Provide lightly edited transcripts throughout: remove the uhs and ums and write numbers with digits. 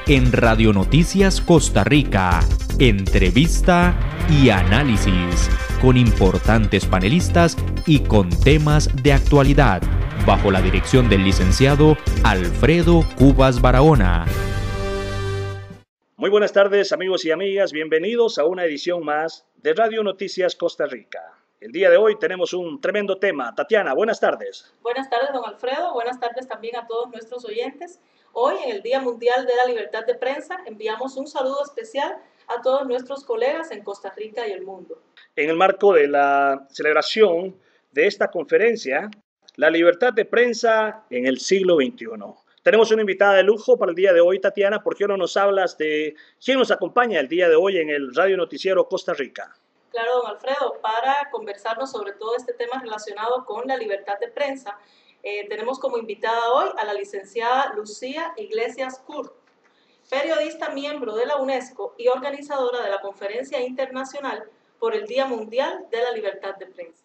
en Radio Noticias Costa Rica. Entrevista y análisis con importantes panelistas y con temas de actualidad, bajo la dirección del licenciado Alfredo Cubas Barahona. Muy buenas tardes, amigos y amigas, bienvenidos a una edición más de Radio Noticias Costa Rica. El día de hoy tenemos un tremendo tema. Tatiana, buenas tardes. Buenas tardes, don Alfredo. Buenas tardes también a todos nuestros oyentes. Hoy, en el Día Mundial de la Libertad de Prensa, enviamos un saludo especial a todos nuestros colegas en Costa Rica y el mundo. En el marco de la celebración de esta conferencia, La libertad de prensa en el siglo XXI. Tenemos una invitada de lujo para el día de hoy, Tatiana. ¿Por qué no nos hablas de quién nos acompaña el día de hoy en el Radio Noticiero Costa Rica? Claro, don Alfredo, para conversarnos sobre todo este tema relacionado con la libertad de prensa, tenemos como invitada hoy a la licenciada Lucía Iglesias Kurt, periodista miembro de la UNESCO y organizadora de la Conferencia Internacional por el Día Mundial de la Libertad de Prensa.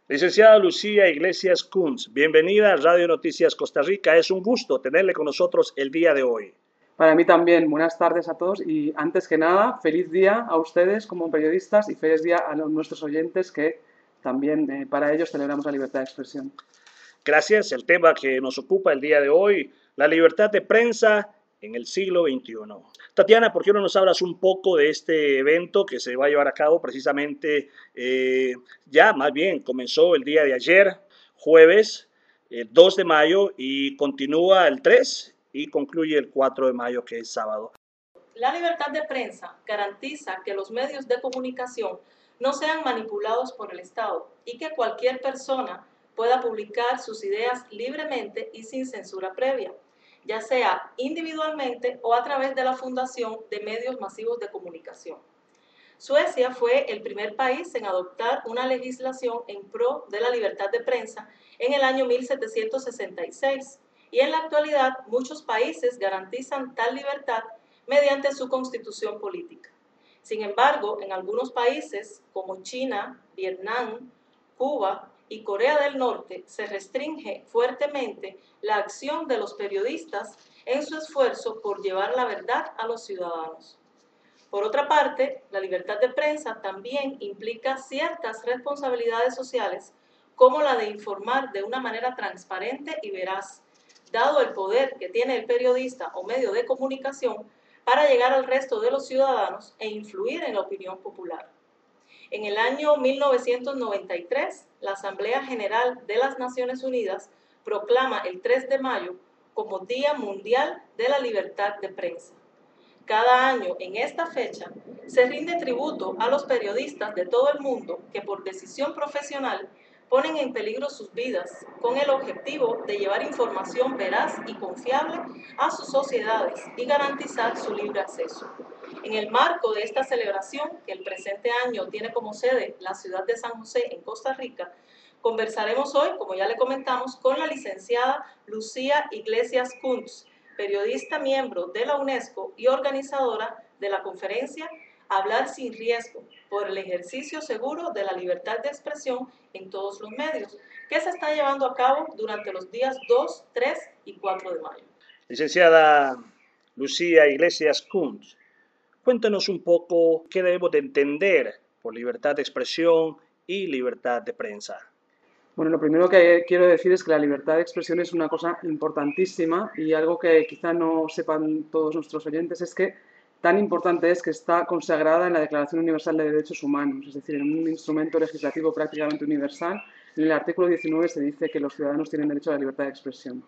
Licenciada Lucía Iglesias Kunz, bienvenida a Radio Noticias Costa Rica. Es un gusto tenerle con nosotros el día de hoy. Para mí también, buenas tardes a todos y antes que nada, feliz día a ustedes como periodistas y feliz día a nuestros oyentes que también para ellos celebramos la libertad de expresión. Gracias. El tema que nos ocupa el día de hoy, la libertad de prensa en el siglo XXI. Tatiana, ¿por qué no nos hablas un poco de este evento que se va a llevar a cabo precisamente, ya más bien comenzó el día de ayer, jueves 2 de mayo y continúa el 3 y concluye el 4 de mayo, que es sábado? La libertad de prensa garantiza que los medios de comunicación no sean manipulados por el Estado y que cualquier persona pueda publicar sus ideas libremente y sin censura previa, ya sea individualmente o a través de la Fundación de Medios Masivos de Comunicación. Suecia fue el primer país en adoptar una legislación en pro de la libertad de prensa en el año 1766 y en la actualidad muchos países garantizan tal libertad mediante su constitución política. Sin embargo, en algunos países como China, Vietnam, Cuba y Corea del Norte se restringe fuertemente la acción de los periodistas en su esfuerzo por llevar la verdad a los ciudadanos. Por otra parte, la libertad de prensa también implica ciertas responsabilidades sociales, como la de informar de una manera transparente y veraz, dado el poder que tiene el periodista o medio de comunicación para llegar al resto de los ciudadanos e influir en la opinión popular. En el año 1993, la Asamblea General de las Naciones Unidas proclama el 3 de mayo como Día Mundial de la Libertad de Prensa. Cada año, en esta fecha, se rinde tributo a los periodistas de todo el mundo que por decisión profesional ponen en peligro sus vidas con el objetivo de llevar información veraz y confiable a sus sociedades y garantizar su libre acceso. En el marco de esta celebración, que el presente año tiene como sede la ciudad de San José en Costa Rica, conversaremos hoy, como ya le comentamos, con la licenciada Lucía Iglesias Kunz, periodista miembro de la UNESCO y organizadora de la conferencia Hablar sin riesgo por el ejercicio seguro de la libertad de expresión en todos los medios, que se está llevando a cabo durante los días 2, 3 y 4 de mayo. Licenciada Lucía Iglesias Kunz, cuéntanos un poco qué debemos de entender por libertad de expresión y libertad de prensa. Bueno, lo primero que quiero decir es que la libertad de expresión es una cosa importantísima y algo que quizá no sepan todos nuestros oyentes es que tan importante es que está consagrada en la Declaración Universal de Derechos Humanos, es decir, en un instrumento legislativo prácticamente universal. En el artículo 19 se dice que los ciudadanos tienen derecho a la libertad de expresión.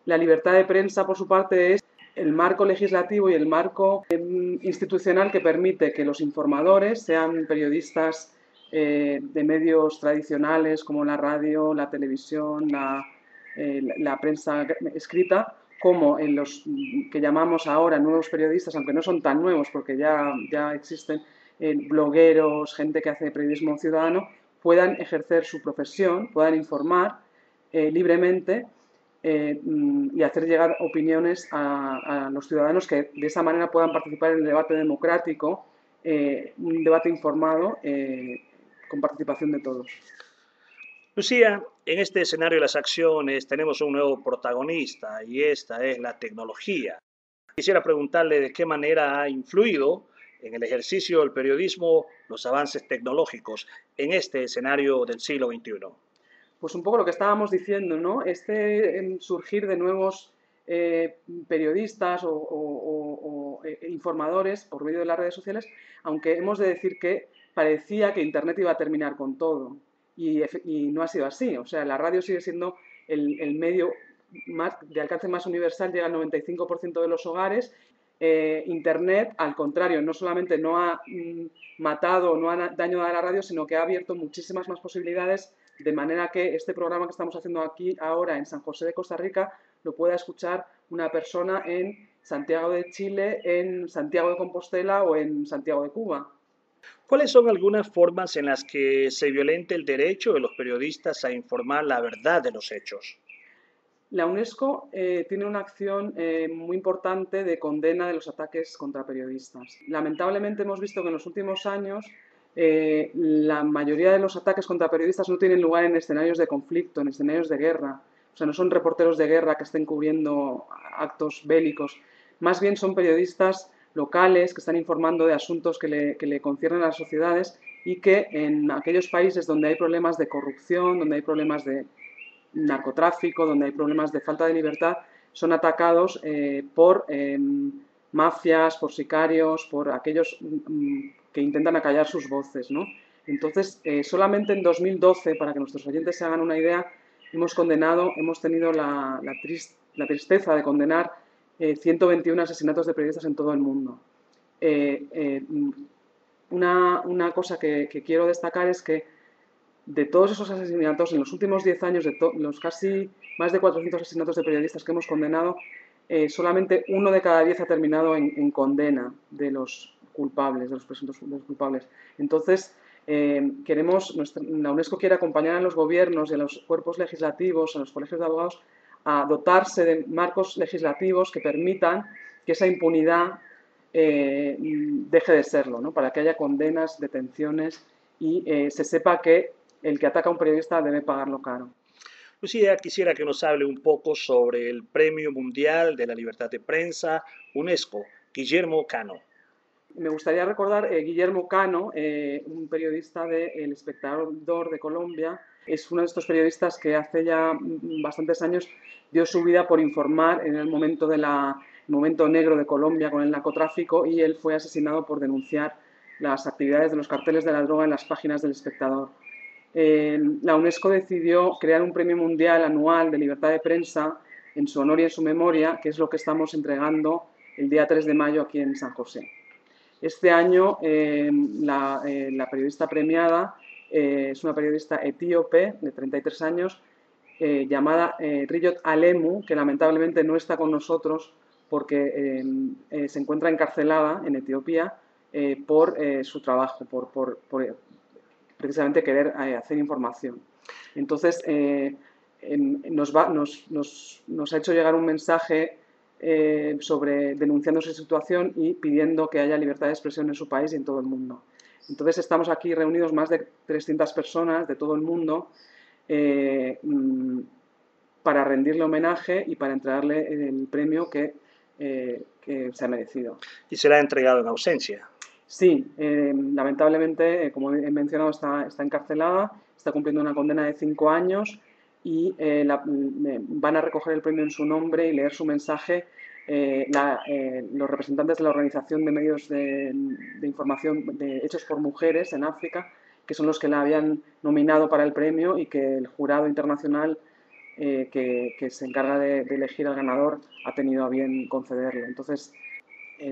La libertad de prensa, por su parte, es el marco legislativo y el marco institucional que permite que los informadores, sean periodistas de medios tradicionales como la radio, la televisión, la prensa escrita, como en los que llamamos ahora nuevos periodistas, aunque no son tan nuevos porque ya existen blogueros, gente que hace periodismo ciudadano, puedan ejercer su profesión, puedan informar libremente y hacer llegar opiniones a los ciudadanos que de esa manera puedan participar en el debate democrático, un debate informado con participación de todos. Lucía, en este escenario de las acciones tenemos un nuevo protagonista y esta es la tecnología. Quisiera preguntarle de qué manera ha influido en el ejercicio del periodismo los avances tecnológicos en este escenario del siglo XXI. Pues un poco lo que estábamos diciendo, ¿no? Surgir de nuevos periodistas o informadores por medio de las redes sociales, aunque hemos de decir que parecía que Internet iba a terminar con todo y no ha sido así. O sea, la radio sigue siendo el medio de alcance más universal, llega al 95% de los hogares. Internet, al contrario, no solamente no ha matado, no ha dañado a la radio, sino que ha abierto muchísimas más posibilidades, de manera que este programa que estamos haciendo aquí ahora en San José de Costa Rica lo pueda escuchar una persona en Santiago de Chile, en Santiago de Compostela o en Santiago de Cuba. ¿Cuáles son algunas formas en las que se violenta el derecho de los periodistas a informar la verdad de los hechos? La UNESCO tiene una acción muy importante de condena de los ataques contra periodistas. Lamentablemente hemos visto que en los últimos años la mayoría de los ataques contra periodistas no tienen lugar en escenarios de conflicto, en escenarios de guerra. O sea, no son reporteros de guerra que estén cubriendo actos bélicos. Más bien son periodistas locales que están informando de asuntos que le conciernen a las sociedades y que en aquellos países donde hay problemas de corrupción, donde hay problemas de narcotráfico, donde hay problemas de falta de libertad, son atacados por mafias, por sicarios, por aquellos que intentan acallar sus voces, ¿no? Entonces, solamente en 2012, para que nuestros oyentes se hagan una idea, hemos tenido la tristeza de condenar 121 asesinatos de periodistas en todo el mundo. Una cosa que quiero destacar es que de todos esos asesinatos, en los últimos 10 años, de los casi más de 400 asesinatos de periodistas que hemos condenado, solamente 1 de cada 10 ha terminado en condena de los culpables, de los presuntos culpables. Entonces, la UNESCO quiere acompañar a los gobiernos y a los cuerpos legislativos, a los colegios de abogados, a dotarse de marcos legislativos que permitan que esa impunidad deje de serlo, ¿no? Para que haya condenas, detenciones y se sepa que el que ataca a un periodista debe pagarlo caro. Lucía, quisiera que nos hable un poco sobre el Premio Mundial de la Libertad de Prensa, UNESCO, Guillermo Cano. Me gustaría recordar Guillermo Cano, un periodista de El Espectador de Colombia. Es uno de estos periodistas que hace ya bastantes años dio su vida por informar en el momento negro de Colombia con el narcotráfico, y él fue asesinado por denunciar las actividades de los carteles de la droga en las páginas del Espectador. La UNESCO decidió crear un premio mundial anual de libertad de prensa en su honor y en su memoria, que es lo que estamos entregando el día 3 de mayo aquí en San José. Este año la periodista premiada es una periodista etíope de 33 años llamada Riyot Alemu, que lamentablemente no está con nosotros porque se encuentra encarcelada en Etiopía por su trabajo, por precisamente querer hacer información. Entonces, nos ha hecho llegar un mensaje denunciando su situación y pidiendo que haya libertad de expresión en su país y en todo el mundo. Entonces, estamos aquí reunidos más de 300 personas de todo el mundo para rendirle homenaje y para entregarle el premio que se ha merecido. ¿Y será entregado en ausencia? Sí, lamentablemente, como he mencionado, está encarcelada, está cumpliendo una condena de 5 años y van a recoger el premio en su nombre y leer su mensaje los representantes de la Organización de Medios de Información hechos por mujeres en África, que son los que la habían nominado para el premio, y que el jurado internacional que se encarga de elegir al ganador ha tenido a bien concederlo. Entonces,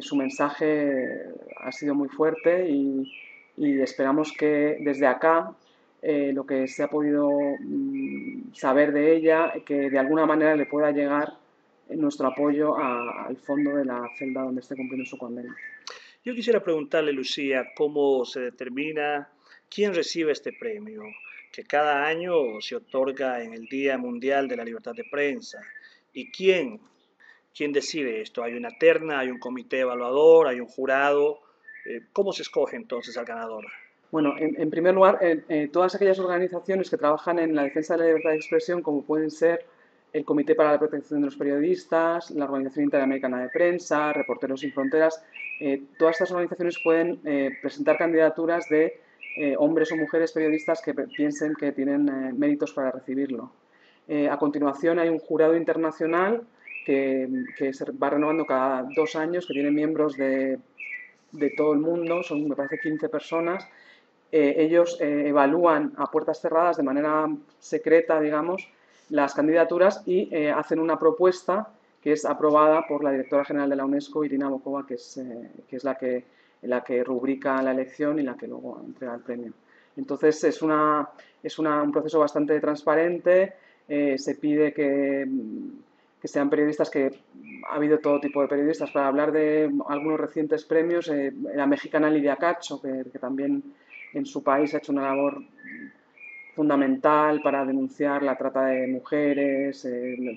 su mensaje ha sido muy fuerte y esperamos que desde acá lo que se ha podido saber de ella, que de alguna manera le pueda llegar nuestro apoyo al fondo de la celda donde esté cumpliendo su condena. Yo quisiera preguntarle, Lucía, cómo se determina quién recibe este premio, que cada año se otorga en el Día Mundial de la Libertad de Prensa, y quién decide esto. ¿Hay una terna, hay un comité evaluador, hay un jurado? ¿Cómo se escoge entonces al ganador? Bueno, en primer lugar, todas aquellas organizaciones que trabajan en la defensa de la libertad de expresión, como pueden ser el Comité para la Protección de los Periodistas, la Organización Interamericana de Prensa, Reporteros Sin Fronteras. Todas estas organizaciones pueden presentar candidaturas de hombres o mujeres periodistas que piensen que tienen méritos para recibirlo. A continuación hay un jurado internacional que se va renovando cada 2 años, que tiene miembros de todo el mundo, son me parece 15 personas. Ellos evalúan a puertas cerradas de manera secreta, digamos, las candidaturas y hacen una propuesta que es aprobada por la directora general de la UNESCO, Irina Bokova, que es la que rubrica la elección y la que luego entrega el premio. Entonces es un proceso bastante transparente. Se pide que sean periodistas, que ha habido todo tipo de periodistas. Para hablar de algunos recientes premios, la mexicana Lidia Cacho, que también en su país ha hecho una labor fundamental para denunciar la trata de mujeres,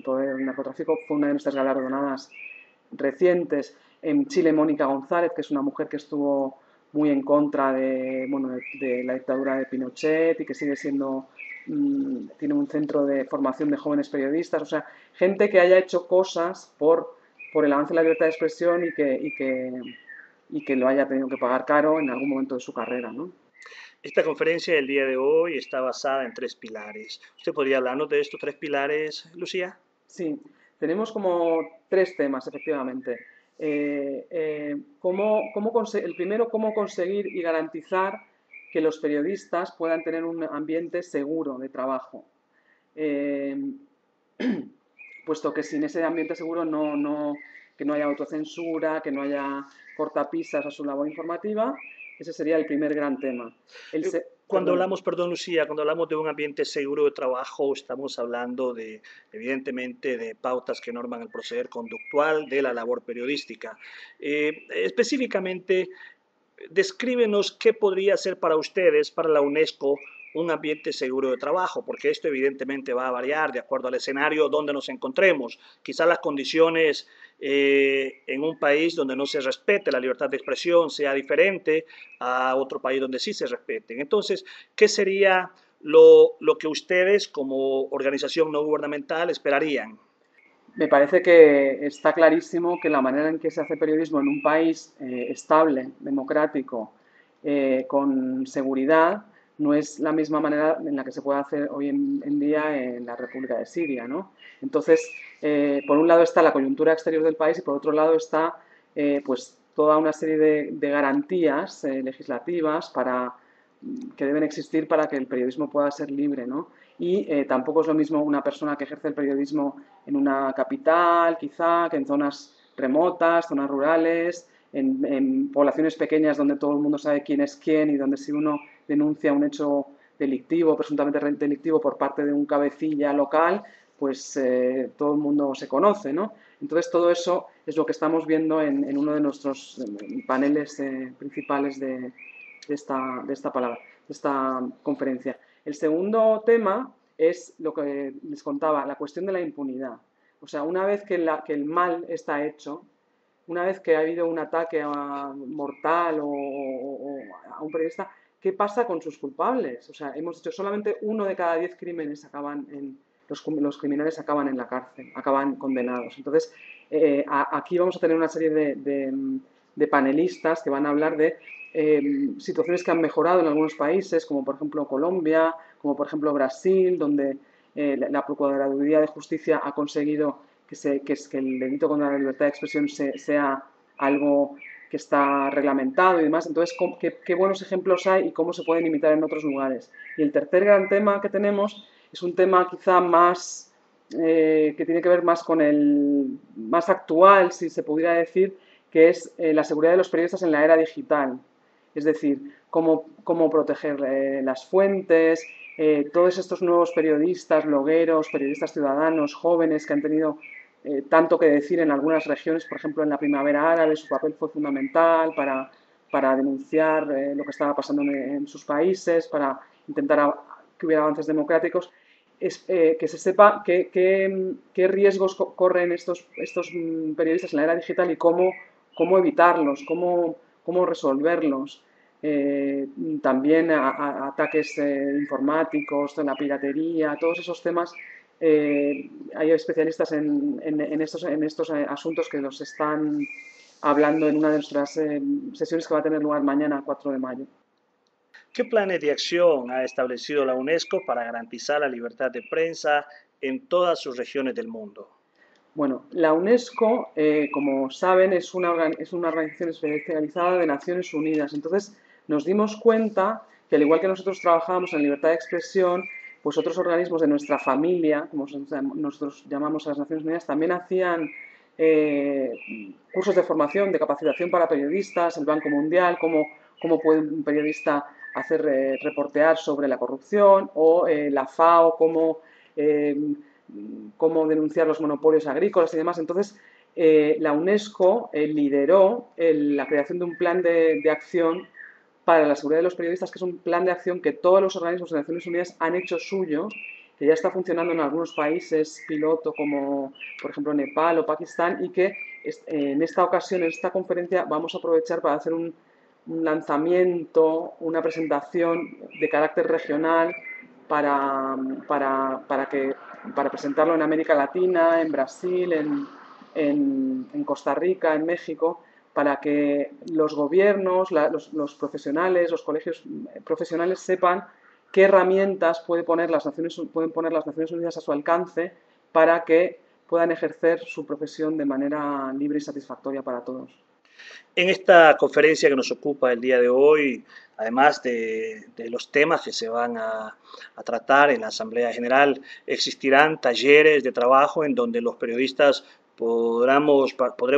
todo el narcotráfico, fue una de nuestras galardonadas recientes. En Chile, Mónica González, que es una mujer que estuvo muy en contra de la dictadura de Pinochet y que sigue siendo, tiene un centro de formación de jóvenes periodistas, o sea, gente que haya hecho cosas por el avance de la libertad de expresión y que lo haya tenido que pagar caro en algún momento de su carrera, ¿no? Esta conferencia del día de hoy está basada en 3 pilares. ¿Usted podría hablarnos de estos 3 pilares, Lucía? Sí, tenemos como 3 temas, efectivamente. El primero, cómo conseguir y garantizar que los periodistas puedan tener un ambiente seguro de trabajo. Puesto que sin ese ambiente seguro que no haya autocensura, que no haya cortapisas a su labor informativa. Ese sería el primer gran tema. Cuando hablamos, perdón Lucía, cuando hablamos de un ambiente seguro de trabajo, estamos hablando evidentemente, de pautas que norman el proceder conductual de la labor periodística. Específicamente, descríbenos qué podría ser para ustedes, para la UNESCO, un ambiente seguro de trabajo, porque esto evidentemente va a variar de acuerdo al escenario donde nos encontremos. Quizás las condiciones en un país donde no se respete la libertad de expresión sea diferente a otro país donde sí se respeten. Entonces, ¿qué sería lo que ustedes como organización no gubernamental esperarían? Me parece que está clarísimo que la manera en que se hace periodismo en un país estable, democrático, con seguridad, no es la misma manera en la que se puede hacer hoy en día en la República de Siria, ¿no? Entonces, por un lado está la coyuntura exterior del país y por otro lado está pues toda una serie de garantías legislativas que deben existir para que el periodismo pueda ser libre, ¿no? Y tampoco es lo mismo una persona que ejerce el periodismo en una capital, quizá, que en zonas remotas, zonas rurales, en poblaciones pequeñas donde todo el mundo sabe quién es quién y donde si uno denuncia un hecho delictivo, presuntamente delictivo por parte de un cabecilla local, pues todo el mundo se conoce, ¿no? Entonces todo eso es lo que estamos viendo en uno de nuestros paneles principales de esta conferencia. El segundo tema es lo que les contaba, la cuestión de la impunidad. O sea, una vez que el mal está hecho, una vez que ha habido un ataque mortal o a un periodista, ¿qué pasa con sus culpables? O sea, hemos dicho solamente 1 de cada 10 crímenes los criminales acaban en la cárcel, acaban condenados. Entonces, aquí vamos a tener una serie de panelistas que van a hablar de situaciones que han mejorado en algunos países, como por ejemplo Colombia, como por ejemplo Brasil, donde la Procuraduría de Justicia ha conseguido que el delito contra la libertad de expresión sea algo que está reglamentado y demás. Entonces, ¿qué buenos ejemplos hay y cómo se pueden imitar en otros lugares? Y el tercer gran tema que tenemos es un tema quizá más que tiene que ver más con el más actual, si se pudiera decir, que es la seguridad de los periodistas en la era digital. Es decir, cómo proteger las fuentes, todos estos nuevos periodistas, blogueros, periodistas ciudadanos, jóvenes que han tenido tanto que decir en algunas regiones, por ejemplo en la primavera árabe, su papel fue fundamental para denunciar lo que estaba pasando en sus países, para intentar que hubiera avances democráticos. Que se sepa qué riesgos corren estos periodistas en la era digital y cómo evitarlos, cómo resolverlos. También ataques informáticos, la piratería, todos esos temas hay especialistas en estos asuntos que los están hablando en una de nuestras sesiones que va a tener lugar mañana, 4 de mayo. ¿Qué planes de acción ha establecido la UNESCO para garantizar la libertad de prensa en todas sus regiones del mundo? Bueno, la UNESCO, como saben, es una organización especializada de Naciones Unidas. Entonces, nos dimos cuenta que al igual que nosotros trabajábamos en libertad de expresión, pues otros organismos de nuestra familia, como nosotros llamamos a las Naciones Unidas, también hacían cursos de formación, de capacitación para periodistas, el Banco Mundial, cómo puede un periodista hacer reportear sobre la corrupción, o la FAO, cómo denunciar los monopolios agrícolas y demás. Entonces, la UNESCO lideró la creación de un plan de acción para la seguridad de los periodistas, que es un plan de acción que todos los organismos de Naciones Unidas han hecho suyo, que ya está funcionando en algunos países piloto como por ejemplo Nepal o Pakistán, y que en esta ocasión, en esta conferencia, vamos a aprovechar para hacer un lanzamiento, una presentación de carácter regional para presentarlo en América Latina, en Brasil, en Costa Rica, en México, para que los gobiernos, los profesionales, los colegios profesionales sepan qué herramientas pueden poner las Naciones Unidas a su alcance para que puedan ejercer su profesión de manera libre y satisfactoria para todos. En esta conferencia que nos ocupa el día de hoy, además de los temas que se van a tratar en la Asamblea General, existirán talleres de trabajo en donde los periodistas podremos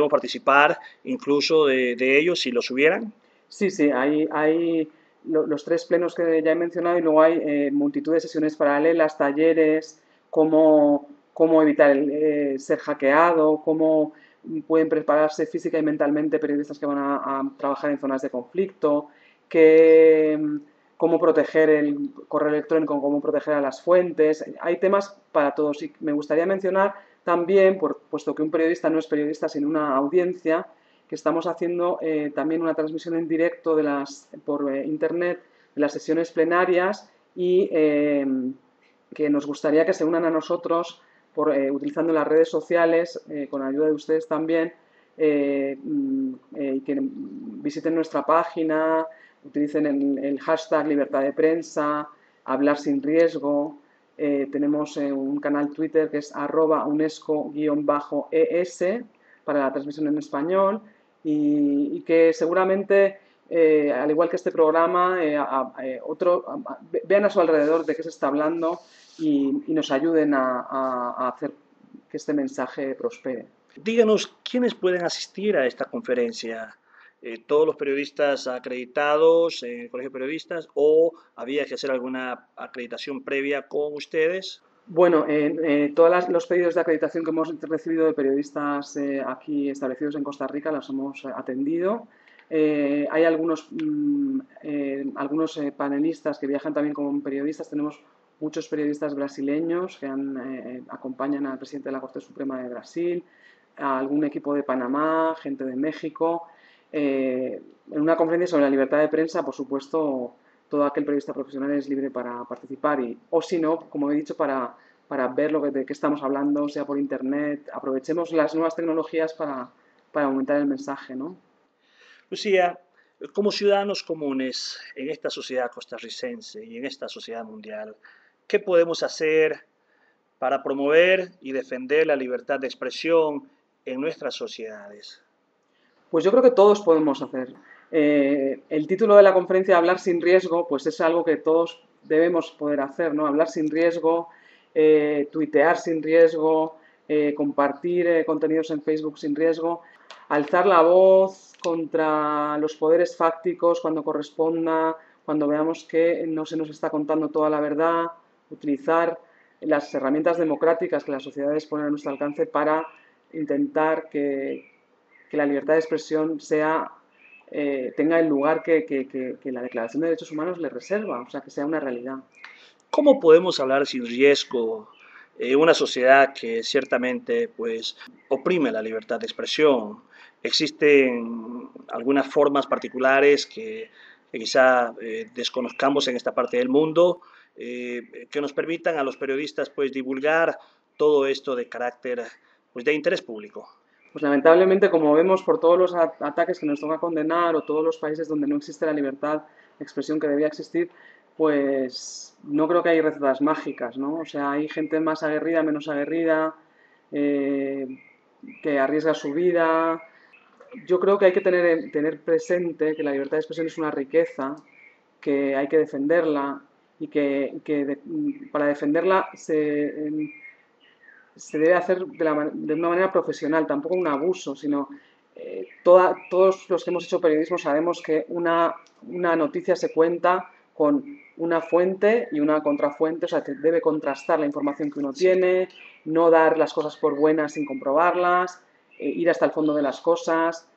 participar incluso de ellos si los hubieran. Sí, hay los 3 plenos que ya he mencionado, y luego hay multitud de sesiones paralelas, talleres, cómo evitar ser hackeado, cómo pueden prepararse física y mentalmente periodistas que van a trabajar en zonas de conflicto, cómo proteger el correo electrónico, cómo proteger a las fuentes. Hay temas para todos, y me gustaría mencionar también, puesto que un periodista no es periodista sino una audiencia, que estamos haciendo también una transmisión en directo por internet de las sesiones plenarias, y que nos gustaría que se unan a nosotros utilizando las redes sociales, con ayuda de ustedes también, y que visiten nuestra página, utilicen el hashtag Libertad de Prensa, Hablar sin Riesgo. Tenemos un canal Twitter que es @UNESCO_ES para la transmisión en español, y que seguramente, al igual que este programa, vean a su alrededor de qué se está hablando y nos ayuden a hacer que este mensaje prospere. Díganos, ¿quiénes pueden asistir a esta conferencia? ¿Todos los periodistas acreditados en el Colegio de Periodistas, o había que hacer alguna acreditación previa con ustedes? Bueno, todos los pedidos de acreditación que hemos recibido de periodistas aquí establecidos en Costa Rica los hemos atendido. Hay algunos panelistas que viajan también como periodistas. Tenemos muchos periodistas brasileños que acompañan al presidente de la Corte Suprema de Brasil, a algún equipo de Panamá, gente de México. En una conferencia sobre la libertad de prensa, por supuesto, todo aquel periodista profesional es libre para participar, o si no, como he dicho, para ver de qué estamos hablando, sea por internet. Aprovechemos las nuevas tecnologías para aumentar el mensaje, ¿no? Lucía, como ciudadanos comunes en esta sociedad costarricense y en esta sociedad mundial, ¿qué podemos hacer para promover y defender la libertad de expresión en nuestras sociedades? Pues yo creo que todos podemos hacer. El título de la conferencia, Hablar sin riesgo, pues es algo que todos debemos poder hacer, ¿no? Hablar sin riesgo, tuitear sin riesgo, compartir contenidos en Facebook sin riesgo, alzar la voz contra los poderes fácticos cuando corresponda, cuando veamos que no se nos está contando toda la verdad, utilizar las herramientas democráticas que las sociedades ponen a nuestro alcance para intentar que la libertad de expresión tenga el lugar que la Declaración de Derechos Humanos le reserva, o sea, que sea una realidad. ¿Cómo podemos hablar sin riesgo en una sociedad que ciertamente pues, oprime la libertad de expresión? Existen algunas formas particulares que quizá desconozcamos en esta parte del mundo, que nos permitan a los periodistas pues divulgar todo esto de carácter pues de interés público. Pues lamentablemente, como vemos por todos los ataques que nos toca condenar o todos los países donde no existe la libertad de expresión que debía existir, pues no creo que hay recetas mágicas, ¿no? O sea, hay gente más aguerrida, menos aguerrida, que arriesga su vida. Yo creo que hay que tener presente que la libertad de expresión es una riqueza, que hay que defenderla y para defenderla se debe hacer de una manera profesional, tampoco un abuso, sino todos los que hemos hecho periodismo sabemos que una noticia se cuenta con una fuente y una contrafuente, o sea, que debe contrastar la información que uno tiene, no dar las cosas por buenas sin comprobarlas, ir hasta el fondo de las cosas.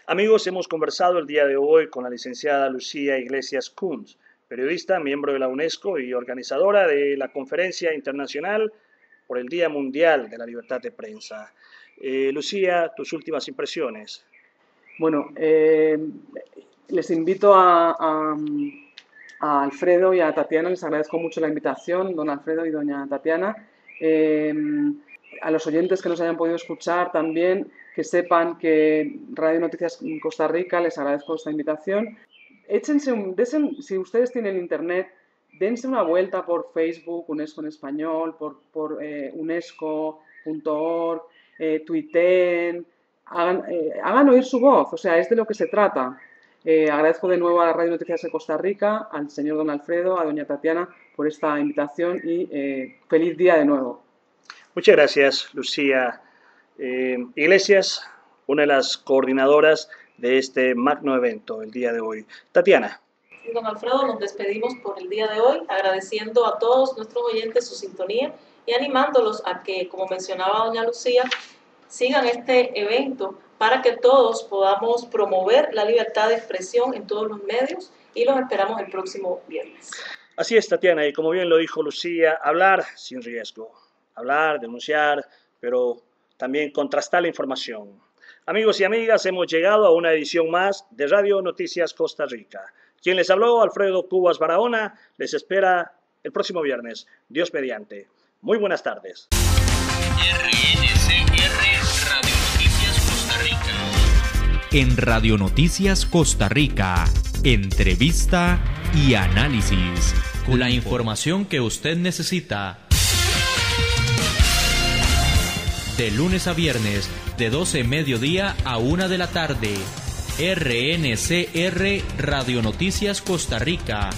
Amigos, hemos conversado el día de hoy con la licenciada Lucía Iglesias Kunz, periodista, miembro de la UNESCO y organizadora de la Conferencia Internacional por el Día Mundial de la Libertad de Prensa. Lucía, tus últimas impresiones. Bueno, les invito a Alfredo y a Tatiana, les agradezco mucho la invitación, don Alfredo y doña Tatiana. A los oyentes que nos hayan podido escuchar también, que sepan que Radio Noticias Costa Rica, les agradezco esta invitación. Si ustedes tienen internet, dense una vuelta por Facebook, UNESCO en español, por unesco.org, tuiteen, hagan oír su voz, o sea, es de lo que se trata. Agradezco de nuevo a Radio Noticias de Costa Rica, al señor don Alfredo, a doña Tatiana por esta invitación y feliz día de nuevo. Muchas gracias, Lucía Iglesias, una de las coordinadoras de este magno evento el día de hoy. Tatiana. Don Alfredo, nos despedimos por el día de hoy, agradeciendo a todos nuestros oyentes su sintonía y animándolos a que, como mencionaba doña Lucía, sigan este evento para que todos podamos promover la libertad de expresión en todos los medios y los esperamos el próximo viernes. Así es, Tatiana, y como bien lo dijo Lucía, hablar sin riesgo, hablar, denunciar, pero también contrastar la información. Amigos y amigas, hemos llegado a una edición más de Radio Noticias Costa Rica. Quien les habló, Alfredo Cubas Barahona, les espera el próximo viernes, Dios mediante. Muy buenas tardes. RNCR Radio Noticias Costa Rica. En Radio Noticias Costa Rica, entrevista y análisis con la información que usted necesita. De lunes a viernes, de 12 mediodía a 1 de la tarde. RNCR Radio Noticias Costa Rica.